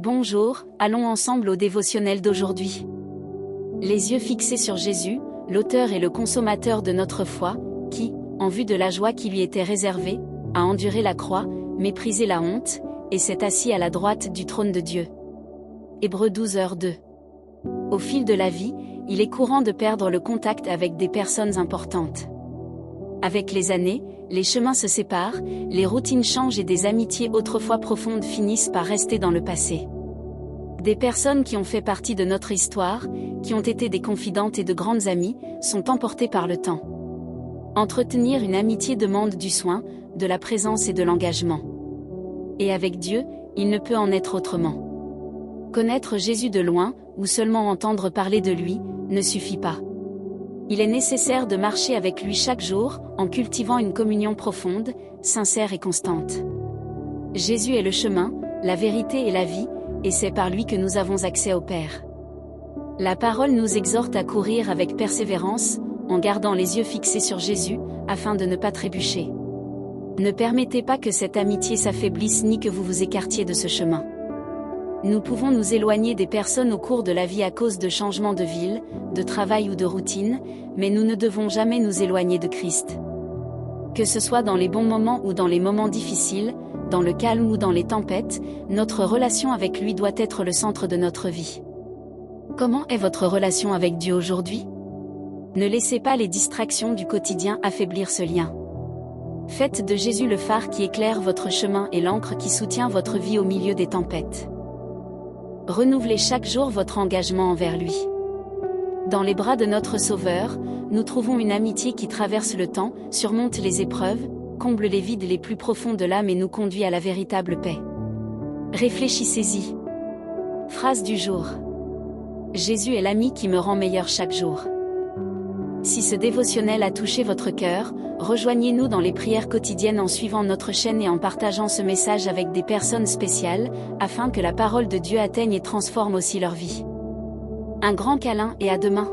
Bonjour, allons ensemble au dévotionnel d'aujourd'hui. Les yeux fixés sur Jésus, l'auteur et le consommateur de notre foi, qui, en vue de la joie qui lui était réservée, a enduré la croix, méprisé la honte, et s'est assis à la droite du trône de Dieu. Hébreux 12h2. Au fil de la vie, il est courant de perdre le contact avec des personnes importantes. Avec les années, les chemins se séparent, les routines changent et des amitiés autrefois profondes finissent par rester dans le passé. Des personnes qui ont fait partie de notre histoire, qui ont été des confidentes et de grandes amies, sont emportées par le temps. Entretenir une amitié demande du soin, de la présence et de l'engagement. Et avec Dieu, il ne peut en être autrement. Connaître Jésus de loin, ou seulement entendre parler de lui, ne suffit pas. Il est nécessaire de marcher avec lui chaque jour, en cultivant une communion profonde, sincère et constante. Jésus est le chemin, la vérité et la vie, et c'est par lui que nous avons accès au Père. La parole nous exhorte à courir avec persévérance, en gardant les yeux fixés sur Jésus, afin de ne pas trébucher. Ne permettez pas que cette amitié s'affaiblisse ni que vous vous écartiez de ce chemin. Nous pouvons nous éloigner des personnes au cours de la vie à cause de changements de ville, de travail ou de routine, mais nous ne devons jamais nous éloigner de Christ. Que ce soit dans les bons moments ou dans les moments difficiles, dans le calme ou dans les tempêtes, notre relation avec lui doit être le centre de notre vie. Comment est votre relation avec Dieu aujourd'hui ? Ne laissez pas les distractions du quotidien affaiblir ce lien. Faites de Jésus le phare qui éclaire votre chemin et l'ancre qui soutient votre vie au milieu des tempêtes. Renouvelez chaque jour votre engagement envers lui. Dans les bras de notre Sauveur, nous trouvons une amitié qui traverse le temps, surmonte les épreuves, comble les vides les plus profonds de l'âme et nous conduit à la véritable paix. Réfléchissez-y. Phrase du jour. Jésus est l'ami qui me rend meilleur chaque jour. Si ce dévotionnel a touché votre cœur, rejoignez-nous dans les prières quotidiennes en suivant notre chaîne et en partageant ce message avec des personnes spéciales, afin que la parole de Dieu atteigne et transforme aussi leur vie. Un grand câlin et à demain.